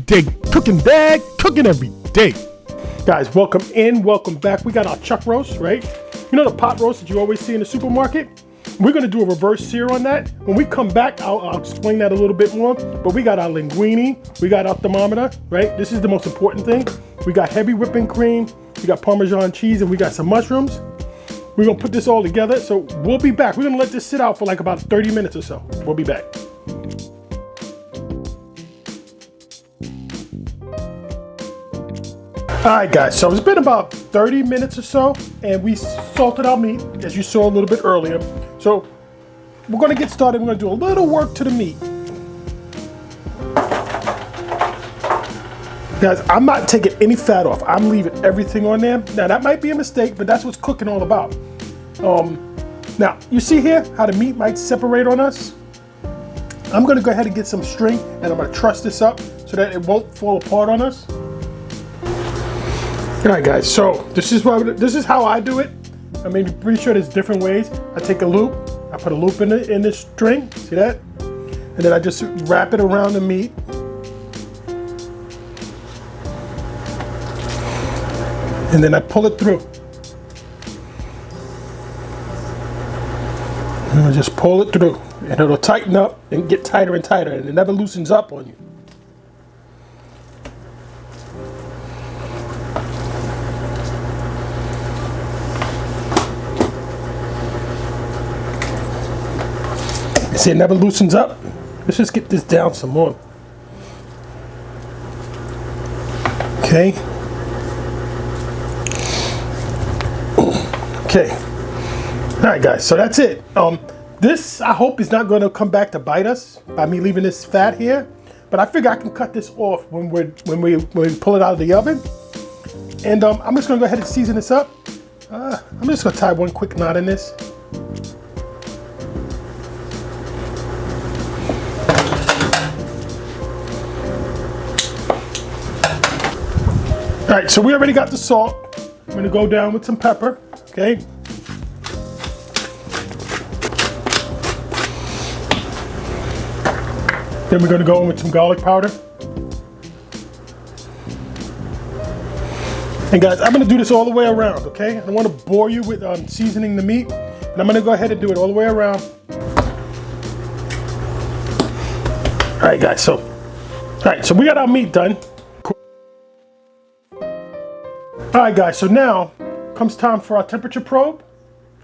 day. Cooking dad, cooking every day. Guys, welcome in, welcome back. We got our chuck roast, right? You know the pot roast that you always see in the supermarket? We're gonna do a reverse sear on that. When we come back, I'll explain that a little bit more, but we got our linguine, we got our thermometer, right? This is the most important thing. We got heavy whipping cream, we got Parmesan cheese, and we got some mushrooms. We're gonna put this all together, so we'll be back. We're gonna let this sit out for like about 30 minutes or so. We'll be back. All right, guys, so it's been about 30 minutes or so, and we salted our meat, as you saw a little bit earlier. So we're gonna get started. We're gonna do a little work to the meat. Guys, I'm not taking any fat off. I'm leaving everything on there. Now, that might be a mistake, but that's what's cooking all about. Now, you see here how the meat might separate on us? I'm gonna go ahead and get some string, and I'm gonna truss this up so that it won't fall apart on us. All right, guys, so this is how I do it. I mean, pretty sure there's different ways. I take a loop, I put a loop in the string, see that? And then I just wrap it around the meat. And then I pull it through. And I just pull it through, and it'll tighten up and get tighter and tighter, and it never loosens up on you. See, it never loosens up. Let's just get this down some more. Okay. Okay. All right, guys. So that's it. This I hope is not going to come back to bite us by me leaving this fat here. But I figure I can cut this off when we pull it out of the oven. And I'm just going to go ahead and season this up. I'm just going to tie one quick knot in this. All right, so we already got the salt. I'm gonna go down with some pepper, okay? Then we're gonna go in with some garlic powder. And guys, I'm gonna do this all the way around, okay? I don't wanna bore you with seasoning the meat. And I'm gonna go ahead and do it all the way around. All right, guys, so we got our meat done. All right, guys, so now comes time for our temperature probe,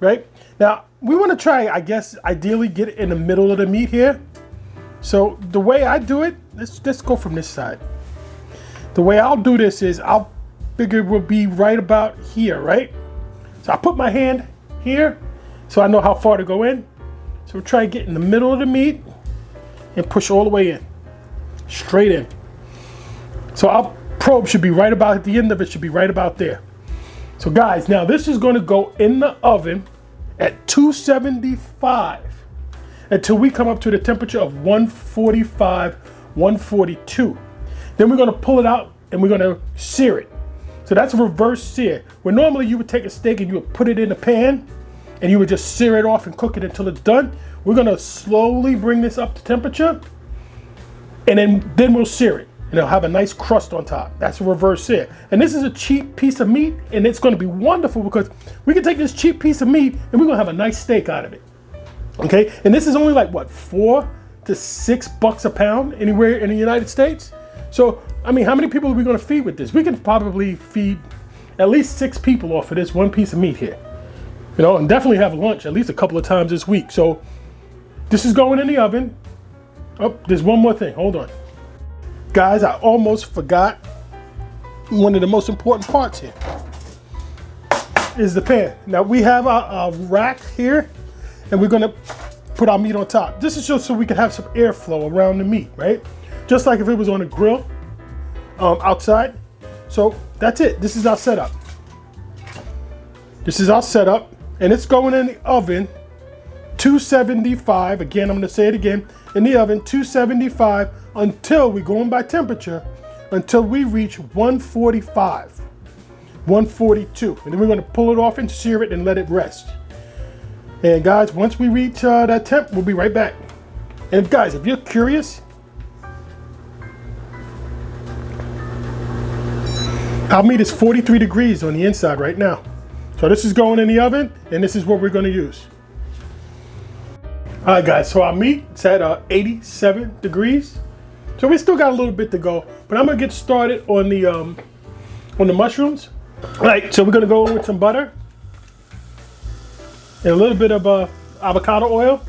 right? Now, we want to try, I guess, ideally get it in the middle of the meat here. So the way I do it, let's go from this side. The way I'll do this is I'll figure we'll be right about here, right? So I put my hand here so I know how far to go in. So we'll try to get in the middle of the meat and push all the way in, straight in. So our probe should be right about at the end of it, should be right about there. So guys, now this is going to go in the oven at 275 until we come up to the temperature of 145, 142. Then we're going to pull it out and we're going to sear it. So that's a reverse sear. Where normally you would take a steak and you would put it in a pan and you would just sear it off and cook it until it's done. We're going to slowly bring this up to temperature and then we'll sear it. And it'll have a nice crust on top. That's a reverse sear. And this is a cheap piece of meat, and it's gonna be wonderful because we can take this cheap piece of meat and we're gonna have a nice steak out of it. Okay, and this is only like what, $4 to $6 a pound anywhere in the United States? So, I mean, how many people are we gonna feed with this? We can probably feed at least 6 people off of this one piece of meat here. You know, and definitely have lunch at least a couple of times this week. So, this is going in the oven. Oh, there's one more thing, hold on. Guys, I almost forgot one of the most important parts here is the pan. Now we have our rack here and we're gonna put our meat on top. This is just so we can have some airflow around the meat, right? Just like if it was on a grill outside. So that's it, this is our setup. This is our setup and it's going in the oven 275, again, I'm gonna say it again, in the oven 275 until we go in by temperature, until we reach 145, 142. And then we're gonna pull it off and sear it and let it rest. And guys, once we reach that temp, we'll be right back. And guys, if you're curious, Our meat is 43 degrees on the inside right now. So this is going in the oven, and this is what we're going to use. All right, guys, so our meat is at 87 degrees. So we still got a little bit to go, but I'm going to get started on the mushrooms. All right, so we're going to go in with some butter and a little bit of avocado oil.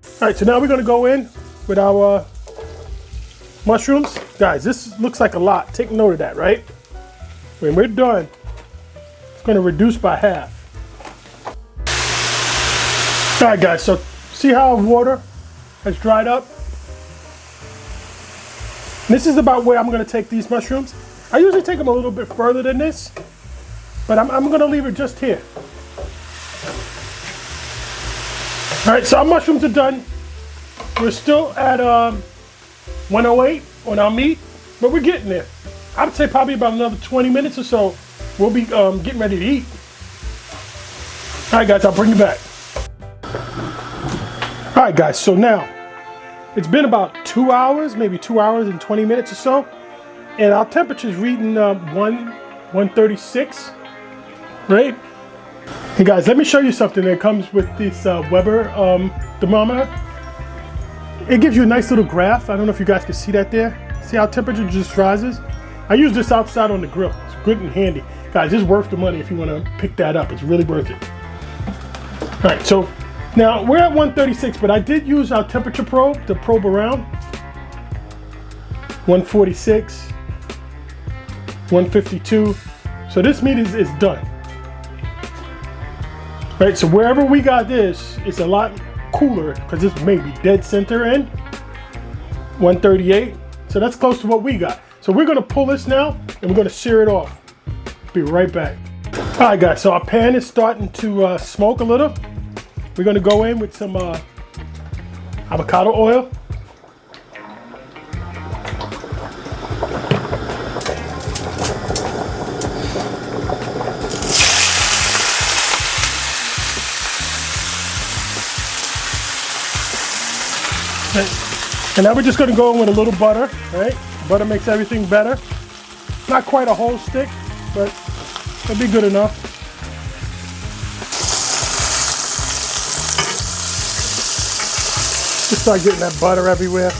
All right, so now we're going to go in with our mushrooms. Guys, this looks like a lot. Take note of that, right? When we're done, it's going to reduce by half. All right, guys, so see how our water has dried up? This is about where I'm going to take these mushrooms. I usually take them a little bit further than this, but I'm going to leave it just here. All right, so our mushrooms are done. We're still at 108 on our meat, but we're getting there. I'd say probably about another 20 minutes or so, we'll be getting ready to eat. All right, guys, I'll bring you back. All right, guys, so now it's been about 2 hours, maybe 2 hours and 20 minutes or so, and our temperature's reading 136, right? Hey guys, let me show you something that comes with this Weber thermometer. It gives you a nice little graph. I don't know if you guys can see that there. See how temperature just rises? I use this outside on the grill. It's good and handy. Guys, it's worth the money if you want to pick that up. It's really worth it. All right, so now we're at 136, but I did use our temperature probe to probe around. 146, 152. So this meat is done. Right, so wherever we got this, it's a lot cooler because this may be dead center in 138. So that's close to what we got. So we're gonna pull this now and we're gonna sear it off. Be right back. All right, guys, so our pan is starting to smoke a little. We're gonna go in with some avocado oil. And now we're just going to go in with a little butter, right? Butter makes everything better. Not quite a whole stick, but it'll be good enough. Just start getting that butter everywhere.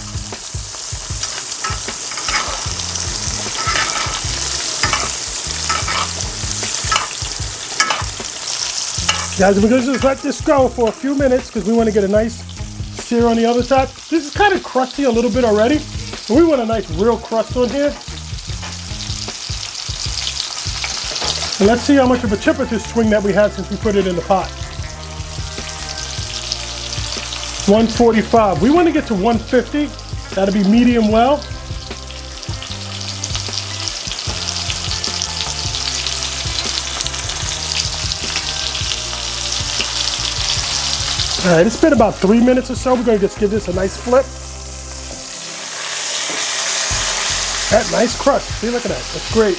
Guys, we're going to just let this go for a few minutes because we want to get a nice sear on the other side. This is kind of crusty a little bit already, but we want a nice real crust on here. And let's see how much of a temperature swing that we had since we put it in the pot. 145. We want to get to 150. That'll be medium well. All right, it's been about 3 minutes or so. We're gonna just give this a nice flip. That nice crust. See, look at that. That's great.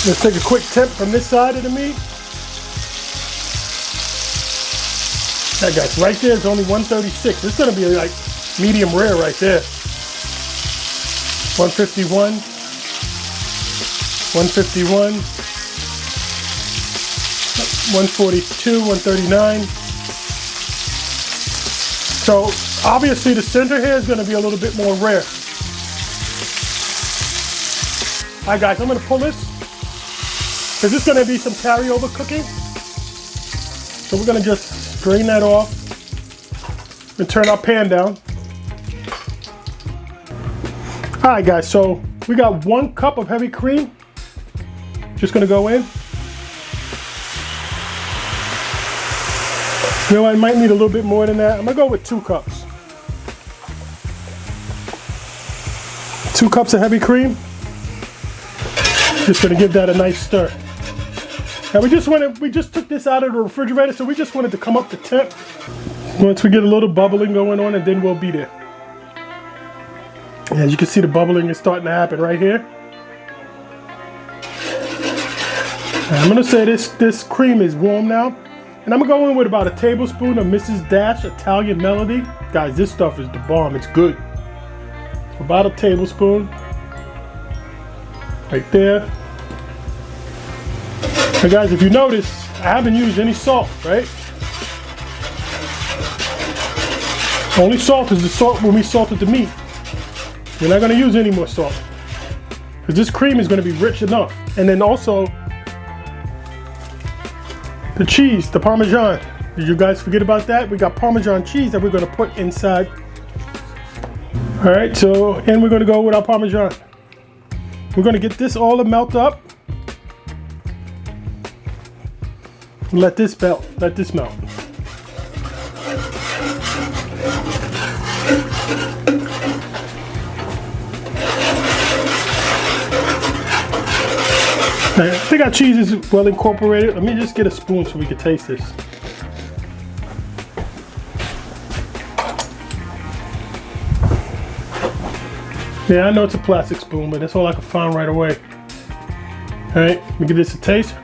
Let's take a quick tip from this side of the meat. That guys, right there is only 136. It's gonna be like medium rare right there. 151, 151, 142, 139. So obviously the center here is going to be a little bit more rare. All right, guys, I'm going to pull this because this is going to be some carryover cooking. So we're going to just drain that off and turn our pan down. All right, guys, so we got 1 cup of heavy cream. Just gonna go in. You know, I might need a little bit more than that. I'm gonna go with 2 cups. 2 cups of heavy cream. Just gonna give that a nice stir. Now we just took this out of the refrigerator, so we just wanted to come up to temp. Once we get a little bubbling going on, and then we'll be there. As you can see, the bubbling is starting to happen right here. And I'm gonna say this cream is warm now. And I'm gonna go in with about a tablespoon of Mrs. Dash Italian Melody. Guys, this stuff is the bomb, it's good. About a tablespoon, right there. And guys, if you notice, I haven't used any salt, right? Only salt is the salt when we salted the meat. We're not gonna use any more salt, because this cream is gonna be rich enough. And then also, the cheese, the Parmesan. Did you guys forget about that? We got Parmesan cheese that we're gonna put inside. All right, so, and we're gonna go with our Parmesan. We're gonna get this all to melt up. Let this melt, let this melt. I think our cheese is well incorporated. Let me just get a spoon so we can taste this. Yeah, I know it's a plastic spoon, but that's all I can find right away. All right, let me give this a taste.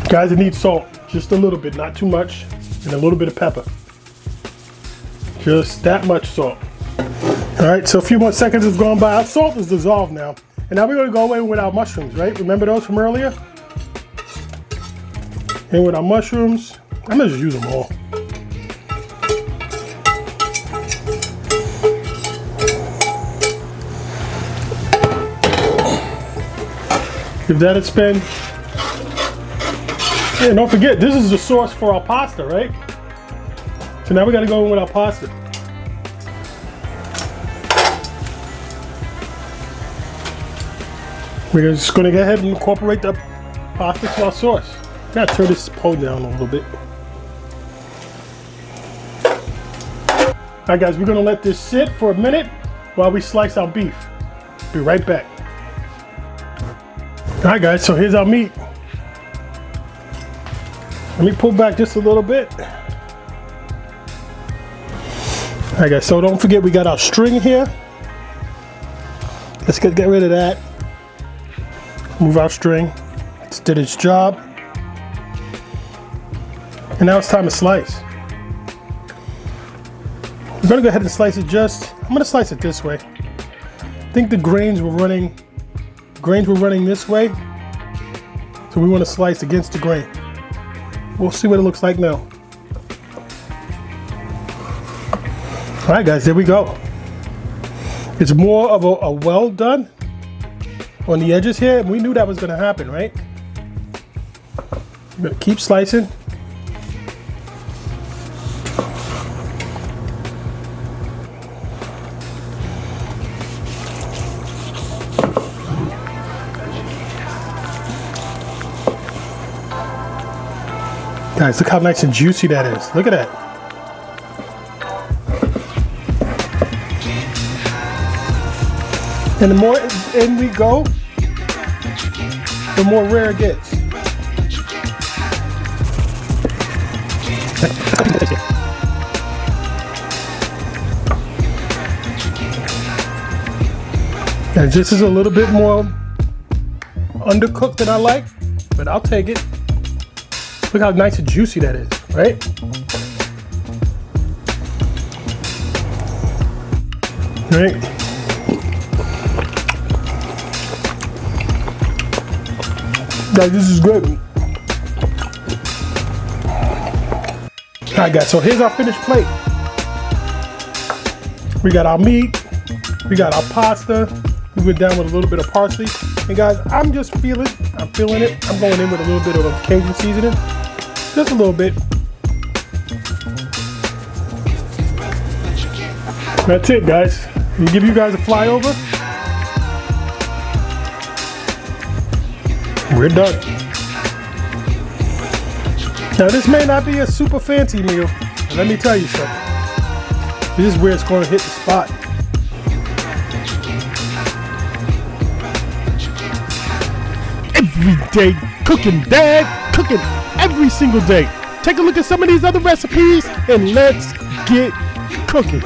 Guys, it needs salt, just a little bit, not too much, and a little bit of pepper. Just that much salt. All right, so a few more seconds has gone by. Our salt is dissolved now. And now we're gonna go in with our mushrooms, right? Remember those from earlier? And with our mushrooms, I'm gonna just use them all. Give that a spin. And don't forget, this is the sauce for our pasta, right? So now we gotta go in with our pasta. We're just gonna go ahead and incorporate the pasta to our sauce. Gotta turn this pole down a little bit. All right, guys, we're gonna let this sit for a minute while we slice our beef. Be right back. All right, guys, so here's our meat. Let me pull back just a little bit. All right, guys, so don't forget we got our string here. Let's get rid of that. Move our string. It's did its job. And now it's time to slice. We're gonna go ahead and slice it I'm gonna slice it this way. I think the grains were running this way. So we wanna slice against the grain. We'll see what it looks like now. All right, guys, there we go. It's more of a well done on the edges here, and we knew that was gonna happen, right? We're gonna keep slicing. Guys, look how nice and juicy that is. Look at that. And the more in we go, the more rare it gets. And this is a little bit more undercooked than I like, but I'll take it. Look how nice and juicy that is, right? Right. Guys, this is good. All right, guys, so here's our finished plate. We got our meat, we got our pasta, we went down with a little bit of parsley. And guys, I'm feeling it. I'm going in with a little bit of Cajun seasoning. Just a little bit. That's it, guys. Let me give you guys a flyover. We're done. Now, this may not be a super fancy meal, but let me tell you something. This is where it's going to hit the spot. Everyday cooking, Dad. Cooking every single day. Take a look at some of these other recipes and let's get cooking.